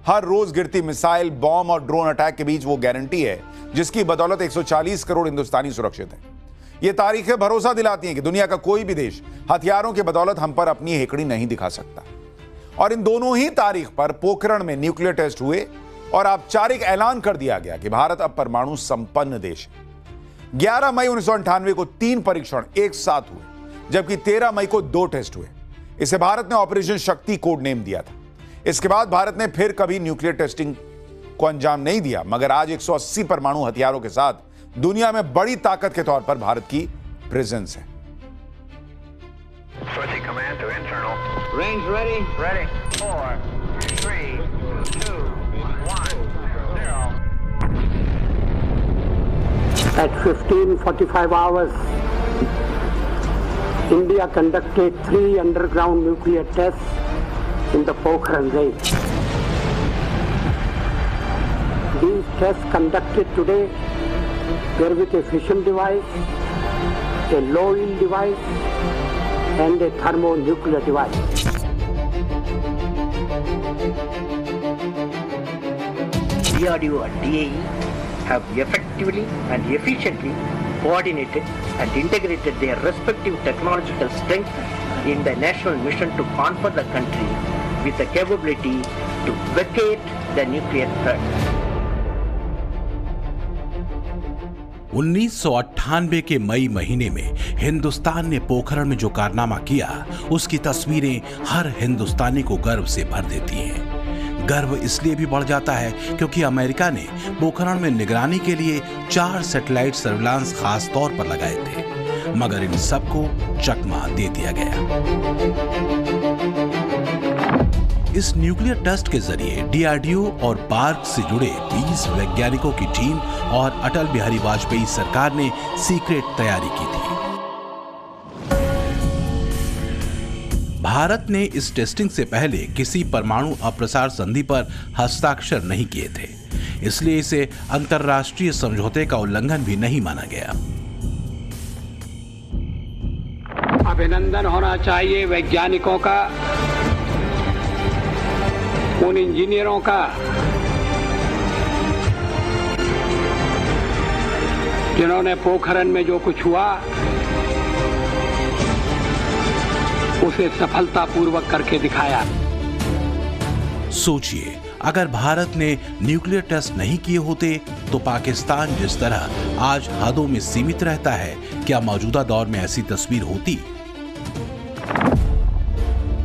हर रोज गिरती missile, bomb और drone attack के बीच वो गारंटी है जिसकी बदौलत 140 करोड़ हिंदुस्तानी सुरक्षित हैं। ये तारीखें भरोसा दिलाती हैं कि दुनिया का कोई भी देश हथियारों की बदौलत हम पर अपनी हेकड़ी नहीं दिखा सकता। और इन दोनों ही तारीख पर पोखरण में न्यूक्लियर टेस्ट हुए और औपचारिक ऐलान कर दिया गया कि भारत अब परमाणु संपन्न देश है। 11 मई 1998 को 3 परीक्षण एक साथ हुए, जबकि 13 मई को 2 टेस्ट हुए। इसे भारत ने ऑपरेशन शक्ति कोड नेम दिया था। इसके बाद भारत ने फिर कभी न्यूक्लियर टेस्टिंग को अंजाम नहीं दिया, मगर आज 180 परमाणु हथियारों के साथ दुनिया में बड़ी ताकत के तौर पर भारत की प्रेजेंस है। Switching command to internal. Range ready. Ready. 4, 3, 2, 1, 0. At 15:45 hours, India conducted 3 underground nuclear tests in the Pokhran range. These tests conducted today were with a fission device, a low-yield device, and a thermonuclear device. DRDO and DAE have effectively and efficiently coordinated and integrated their respective technological strength in the national mission to confront the country with the capability to vacate the nuclear threat. 1998 के मई महीने में हिंदुस्तान ने पोखरण में जो कारनामा किया, उसकी तस्वीरें हर हिंदुस्तानी को गर्व से भर देती हैं। गर्व इसलिए भी बढ़ जाता है क्योंकि अमेरिका ने पोखरण में निगरानी के लिए 4 सैटेलाइट सर्विलांस खास तौर पर लगाए थे, मगर इन सबको चकमा दे दिया गया। इस न्यूक्लियर टेस्ट के जरिए डीआरडीओ और बार्क से जुड़े 20 वैज्ञानिकों की टीम और अटल बिहारी वाजपेयी सरकार ने सीक्रेट तैयारी की थी। भारत ने इस टेस्टिंग से पहले किसी परमाणु अप्रसार संधि पर हस्ताक्षर नहीं किए थे, इसलिए इसे अंतर्राष्ट्रीय समझौते का उल्लंघन भी नहीं माना गया। अभिनंदन होना चाहिए वैज्ञानिकों का, उन इंजीनियरों का जिन्होंने पोखरण में जो कुछ हुआ उसे सफलतापूर्वक करके दिखाया। सोचिए, अगर भारत ने न्यूक्लियर टेस्ट नहीं किए होते तो पाकिस्तान जिस तरह आज हदों में सीमित रहता है, क्या मौजूदा दौर में ऐसी तस्वीर होती?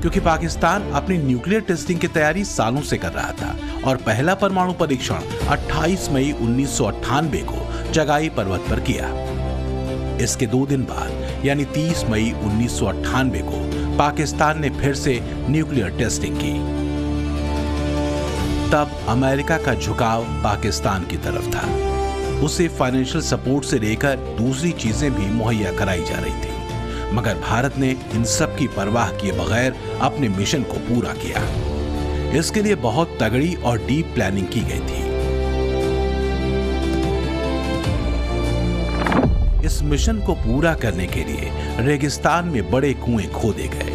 क्योंकि पाकिस्तान अपनी न्यूक्लियर टेस्टिंग की तैयारी सालों से कर रहा था और पहला परमाणु परीक्षण 28 मई 1998 को जगाई पर्वत पर किया। इसके 2 दिन बाद यानी 30 मई 1998 को पाकिस्तान ने फिर से न्यूक्लियर टेस्टिंग की। तब अमेरिका का झुकाव पाकिस्तान की तरफ था। उसे फाइनेंशियल सपोर्ट से लेकर दूसरी चीजें भी मुहैया कराई जा रही थी, मगर भारत ने इन सब की परवाह किए बगैर अपने मिशन को पूरा किया। इसके लिए बहुत तगड़ी और डीप प्लानिंग की गई थी। इस मिशन को पूरा करने के लिए रेगिस्तान में बड़े कुएं खोदे गए,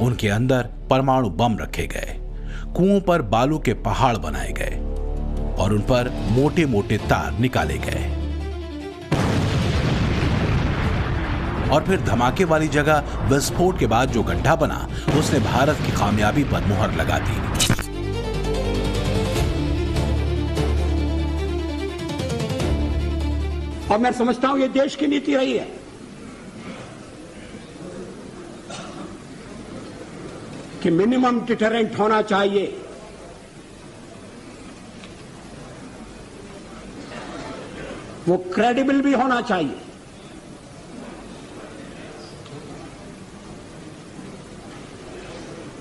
उनके अंदर परमाणु बम रखे गए, कुओं पर बालू के पहाड़ बनाए गए और उन पर मोटे मोटे तार निकाले गए और फिर धमाके वाली जगह विस्फोट के बाद जो गड्ढा बना, उसने भारत की कामयाबी पर मुहर लगा दी। और मैं समझता हूं ये देश की नीति रही है कि मिनिमम डिटरेंट होना चाहिए। वो क्रेडिबल भी होना चाहिए।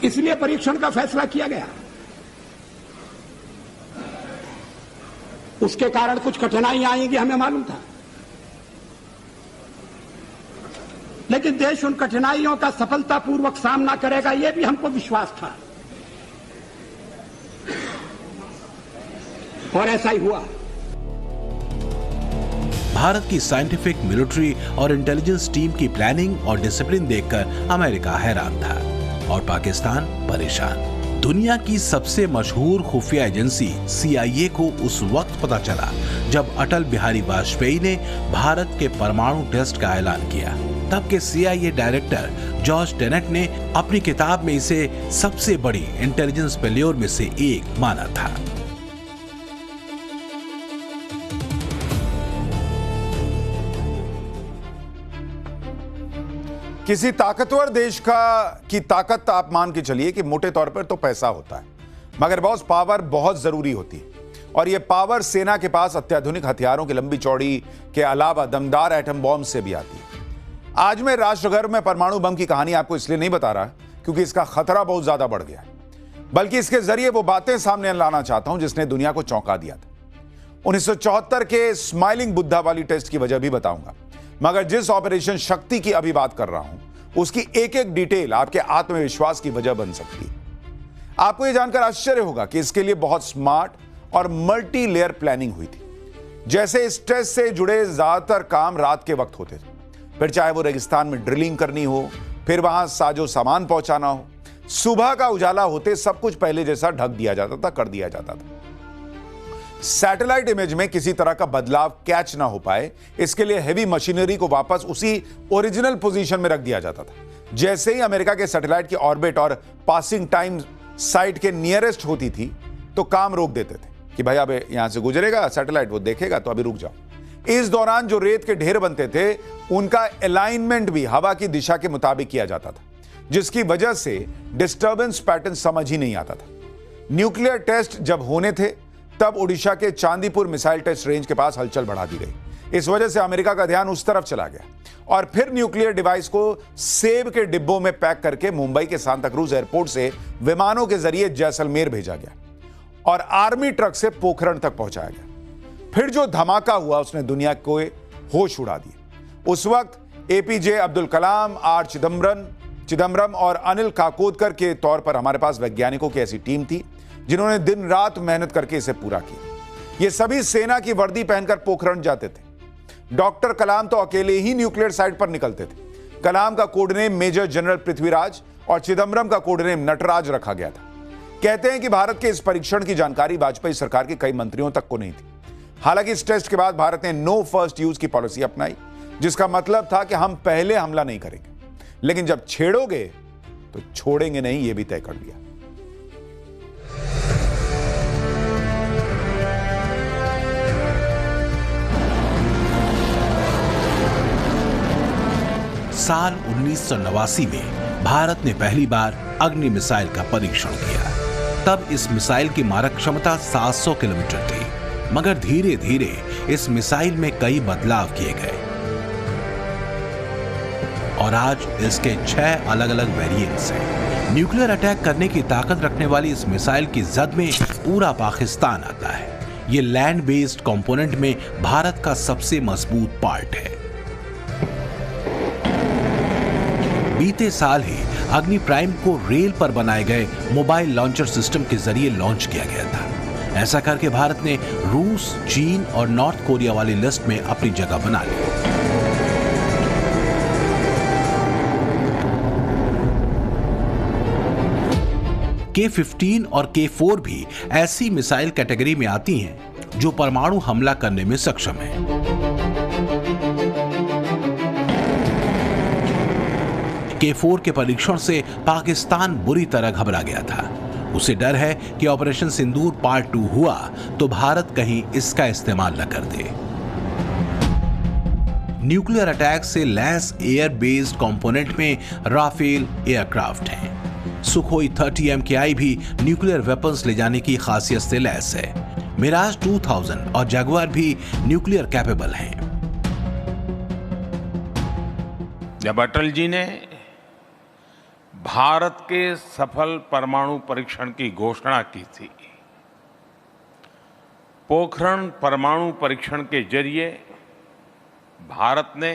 इसलिए परीक्षण का फैसला किया गया। उसके कारण कुछ कठिनाइयां आएंगी, हमें मालूम था, लेकिन देश उन कठिनाइयों का सफलतापूर्वक सामना करेगा, यह भी हमको विश्वास था और ऐसा ही हुआ। भारत की साइंटिफिक, मिलिट्री और इंटेलिजेंस टीम की प्लानिंग और डिसिप्लिन देखकर अमेरिका हैरान था और पाकिस्तान परेशान। दुनिया की सबसे मशहूर खुफिया एजेंसी CIA को उस वक्त पता चला जब अटल बिहारी वाजपेयी ने भारत के परमाणु टेस्ट का ऐलान किया। तब के CIA डायरेक्टर जॉर्ज टेनेट ने अपनी किताब में इसे सबसे बड़ी इंटेलिजेंस फेल्योर में से एक माना था। किसी ताकतवर देश की ताकत आप मान के चलिए कि मोटे तौर पर तो पैसा होता है, मगर बॉस पावर बहुत जरूरी होती है। और यह पावर सेना के पास अत्याधुनिक हथियारों की लंबी चौड़ी के अलावा दमदार एटम बॉम्ब से भी आती है। आज मैं राष्ट्रगर्व में परमाणु बम की कहानी आपको इसलिए नहीं बता रहा क्योंकि इसका खतरा बहुत ज्यादा बढ़ गया है, बल्कि इसके जरिए वो बातें सामने लाना चाहता हूं जिसने दुनिया को चौंका दिया था। 1974 के स्माइलिंग बुद्धा वाली टेस्ट की वजह भी बताऊंगा, मगर जिस ऑपरेशन शक्ति की अभी बात कर रहा हूं उसकी एक एक डिटेल आपके आत्मविश्वास की वजह बन सकती है। आपको यह जानकर आश्चर्य होगा कि इसके लिए बहुत स्मार्ट और मल्टी लेयर प्लानिंग हुई थी। जैसे इस टेस्ट से जुड़े ज्यादातर काम रात के वक्त होते थे, फिर चाहे वो रेगिस्तान में ड्रिलिंग करनी हो, फिर वहां साजो सामान पहुंचाना हो, सुबह का उजाला होते सब कुछ पहले जैसा ढक दिया जाता था, कर दिया जाता था। सैटेलाइट इमेज में किसी तरह का बदलाव कैच ना हो पाए, इसके लिए हेवी मशीनरी को वापस उसी ओरिजिनल पोजीशन में रख दिया जाता था। जैसे ही अमेरिका के सैटेलाइट की ऑर्बिट और पासिंग टाइम साइट के नियरेस्ट होती थी तो काम रोक देते थे कि भाई अब यहां से गुजरेगा सैटेलाइट, वो देखेगा तो अभी रुक जाओ। इस दौरान जो रेत के ढेर बनते थे उनका अलाइनमेंट भी हवा की दिशा के मुताबिक किया जाता था, जिसकी वजह से डिस्टर्बेंस पैटर्न समझ ही नहीं आता था। न्यूक्लियर टेस्ट जब होने थे तब ओडिशा के चांदीपुर मिसाइल टेस्ट रेंज के पास हलचल बढ़ा दी गई। इस वजह से अमेरिका का ध्यान उस तरफ चला गया और फिर न्यूक्लियर डिवाइस को सेब के डिब्बों में पैक करके मुंबई के सांता क्रूज एयरपोर्ट से विमानों के जरिए जैसलमेर भेजा गया और आर्मी ट्रक से पोखरण तक पहुंचाया गया। फिर जो धमाका हुआ उसने दुनिया को होश उड़ा दिए। उस वक्त APJ अब्दुल कलाम, R चिदम्बरम और अनिल काकोदकर के तौर पर हमारे पास वैज्ञानिकों की ऐसी टीम थी जिन्होंने दिन रात मेहनत करके इसे पूरा किया। ये सभी सेना की वर्दी पहनकर पोखरण जाते थे। डॉक्टर कलाम तो अकेले ही न्यूक्लियर साइट पर निकलते थे। कलाम का code name major general Prithviraj और चिदम्बरम का कोड नेम नटराज रखा गया था। कहते हैं कि भारत के इस परीक्षण की जानकारी वाजपेयी सरकार के कई मंत्रियों तक को नहीं थी। हालांकि इस टेस्ट के बाद भारत ने नो फर्स्ट यूज की पॉलिसी अपनाई, जिसका मतलब था कि हम पहले हमला नहीं करेंगे, लेकिन जब छेड़ोगे तो छोड़ेंगे नहीं, यह भी तय कर लिया। साल 1989 में भारत ने पहली बार अग्नि मिसाइल का परीक्षण किया। तब इस मिसाइल की मारक क्षमता 700 किलोमीटर थी, मगर धीरे धीरे इस मिसाइल में कई बदलाव किए गए और आज इसके 6 अलग अलग वेरिएंट्स हैं। न्यूक्लियर अटैक करने की ताकत रखने वाली इस मिसाइल की जद में पूरा पाकिस्तान आता है। ये लैंड बेस्ड कंपोनेंट में भारत का सबसे मजबूत पार्ट है। बीते साल ही अग्नि प्राइम को रेल पर बनाए गए मोबाइल लॉन्चर सिस्टम के जरिए लॉन्च किया गया था। ऐसा करके भारत ने रूस, चीन और नॉर्थ कोरिया वाली लिस्ट में अपनी जगह बना ली। K-15 और K-4 भी ऐसी मिसाइल कैटेगरी में आती हैं जो परमाणु हमला करने में सक्षम है। K-4 के परीक्षण से पाकिस्तान बुरी तरह घबरा गया था। उसे डर है कि ऑपरेशन सिंदूर पार्ट 2 हुआ तो भारत कहीं इसका इस्तेमाल न कर दे। न्यूक्लियर अटैक से लैस एयर बेस्ड कंपोनेंट में राफेल एयरक्राफ्ट हैं। सुखोई 30 MKI भी न्यूक्लियर वेपन्स ले जाने की खासियत से लैस है। मिराज 2000 और जगुआर भी न्यूक्लियर कैपेबल हैं। जब अटल जी ने भारत के सफल परमाणु परीक्षण की घोषणा की थी, पोखरण परमाणु परीक्षण के जरिए भारत ने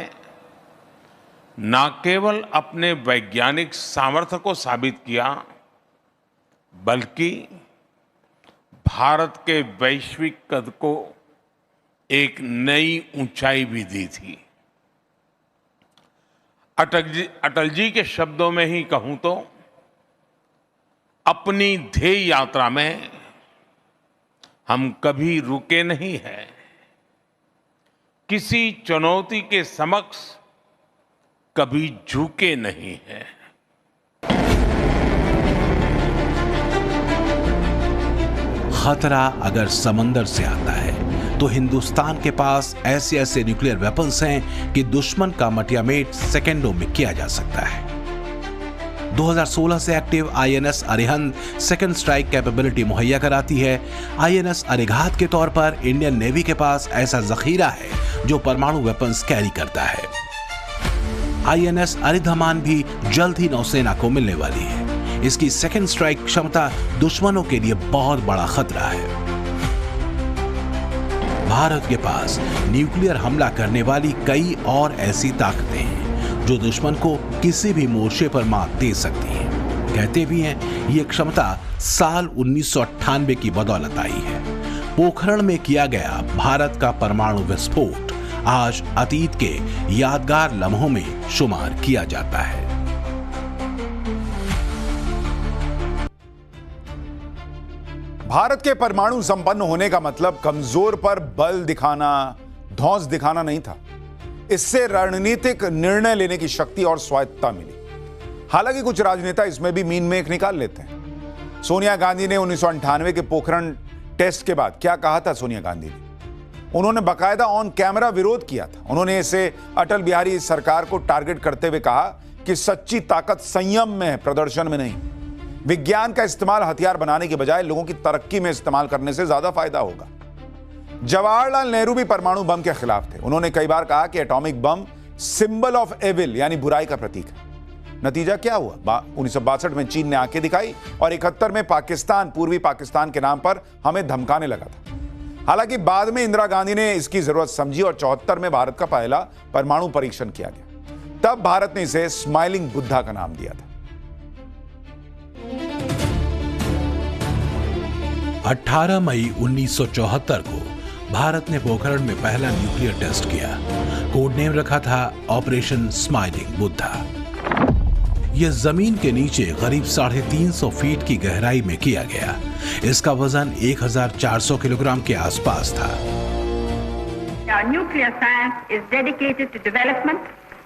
न केवल अपने वैज्ञानिक सामर्थ्य को साबित किया, बल्कि भारत के वैश्विक कद को एक नई ऊंचाई भी दी थी। अटल जी के शब्दों में ही कहूं तो अपनी ध्येय यात्रा में हम कभी रुके नहीं हैं, किसी चुनौती के समक्ष कभी झुके नहीं हैं। खतरा अगर समंदर से आता है तो हिंदुस्तान के पास ऐसे ऐसे न्यूक्लियर वेपन्स हैं कि दुश्मन का मटियामेट सेकेंडों में किया जा सकता है। 2016 से active INS Arihant second strike capability मुहैया कराती है। आईएनएस अरिघात के तौर पर इंडियन नेवी के पास ऐसा जखीरा है जो परमाणु वेपन्स कैरी करता है। आईएनएस अरिधमान भी जल्द ही नौसेना को मिलने वाली है। इसकी सेकंड स्ट्राइक क्षमता दुश्मनों के लिए बहुत बड़ा खतरा है। भारत के पास न्यूक्लियर हमला करने वाली कई और ऐसी ताकतें हैं जो दुश्मन को किसी भी मोर्चे पर मात दे सकती हैं। कहते भी हैं ये क्षमता साल 1998 की बदौलत आई है। पोखरण में किया गया भारत का परमाणु विस्फोट आज अतीत के यादगार लम्हों में शुमार किया जाता है। भारत के परमाणु संपन्न होने का मतलब कमजोर पर बल दिखाना, धौंस दिखाना नहीं था। इससे रणनीतिक निर्णय लेने की शक्ति और स्वायत्तता मिली। हालांकि कुछ राजनेता इसमें भी मीन मेख निकाल लेते हैं। सोनिया गांधी ने 1998 के पोखरण टेस्ट के बाद क्या कहा था? सोनिया गांधी ने उन्होंने बाकायदा ऑन कैमरा विरोध किया था। उन्होंने इसे अटल बिहारी सरकार को टारगेट करते हुए कहा कि सच्ची ताकत संयम में है, प्रदर्शन में नहीं। विज्ञान का इस्तेमाल हथियार बनाने के बजाय लोगों की तरक्की में इस्तेमाल करने से ज्यादा फायदा होगा। जवाहरलाल नेहरू भी परमाणु बम के खिलाफ थे। उन्होंने कई बार कहा कि atomic bomb symbol of evil यानी बुराई का प्रतीक है। नतीजा क्या हुआ? 1962 में चीन ने आंखें दिखाई और 71 में पाकिस्तान, पूर्वी पाकिस्तान के नाम पर हमें धमकाने लगा था। हालांकि बाद में इंदिरा गांधी ने इसकी जरूरत समझी और 74 में भारत का पहला परमाणु परीक्षण किया गया। तब भारत ने इसे स्माइलिंग बुद्धा का नाम दिया था। 18 मई 1974 को भारत ने पोखरण में पहला न्यूक्लियर टेस्ट किया। कोड नेम रखा था ऑपरेशन स्माइलिंग बुद्धा। यह जमीन के नीचे करीब 350 फीट की गहराई में किया गया। इसका वजन 1400 किलोग्राम के आसपास था। Our nuclear science is dedicated to development,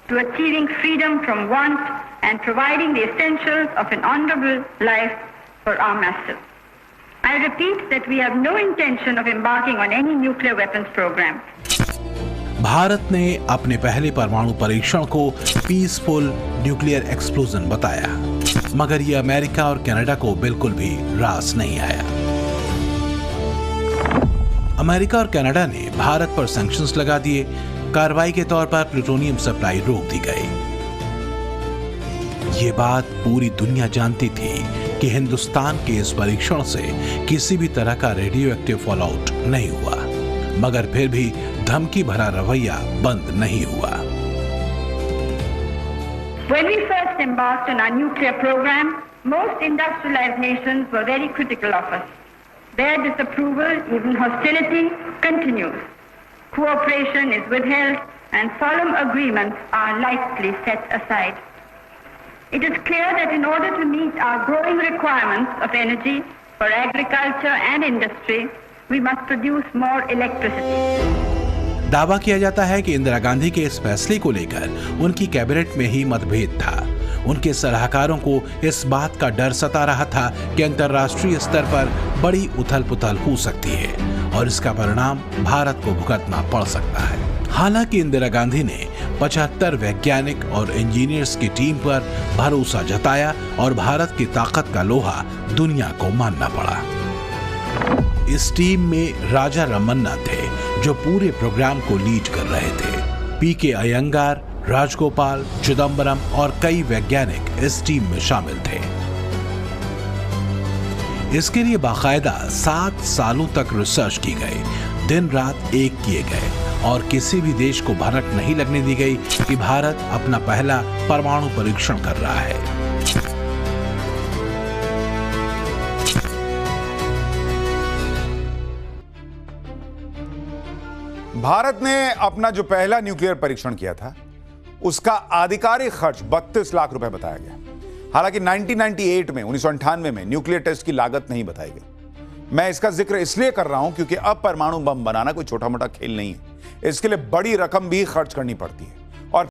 to achieving freedom from want and providing the essentials of an honorable life for our masters. I repeat that we have no intention of embarking on any nuclear weapons program. Bharat ने अपने पहले परमाणु परीक्षण को peaceful nuclear explosion बताया, मगर यह America और कनाडा को बिल्कुल भी रास नहीं आया। अमेरिका और कनाडा ने भारत पर सैंक्शंस लगा दिए। कार्रवाई के तौर पर प्लूटोनियम सप्लाई रोक दी गई। ये बात पूरी दुनिया जानती थी कि हिंदुस्तान के इस परीक्षण से किसी भी तरह का रेडियो एक्टिव फॉलआउट नहीं हुआ, मगर फिर भी धमकी भरा रवैया बंद नहीं हुआ। When we first embarked on our nuclear program, most industrialized nations were very critical of us. Their disapproval, even hostility, continues. Cooperation is withheld and solemn agreements are lightly set aside. It is clear that in order to meet our growing requirements of energy for agriculture and industry, we must produce more electricity. दावा किया जाता है कि इंदिरा गांधी के इस फैसले को लेकर उनकी कैबिनेट में ही मतभेद था। उनके सलाहकारों को इस बात का डर सता रहा था कि अंतर्राष्ट्रीय स्तर पर बड़ी उथल-पुथल हो सकती है और इसका परिणाम भारत को भुगतना पड़ सकता है। हालांकि इंदिरा गांधी ने 75 वैज्ञानिक और इंजीनियर्स की टीम पर भरोसा जताया और भारत की ताकत का लोहा दुनिया को मानना पड़ा। इस टीम में राजा रमन्ना थे जो पूरे प्रोग्राम को लीड कर रहे थे। पीके अयंगार, राजगोपाल, चिदम्बरम और कई वैज्ञानिक इस टीम में शामिल थे। इसके लिए बाकायदा 7 सालों तक रिसर्च की गई, दिन रात एक किए गए और किसी भी देश को भनक नहीं लगने दी गई कि भारत अपना पहला परमाणु परीक्षण कर रहा है। भारत ने अपना जो पहला न्यूक्लियर परीक्षण किया था उसका आधिकारिक खर्च 32 लाख रुपए बताया गया। हालांकि 1998 में 1998 में न्यूक्लियर टेस्ट की लागत नहीं बताई गई। मैं इसका जिक्र इसलिए कर रहा हूं क्योंकि अब परमाणु बम बनाना कोई छोटा मोटा खेल नहीं है। इसके लिए बड़ी रकम भी खर्च करनी पड़ती है।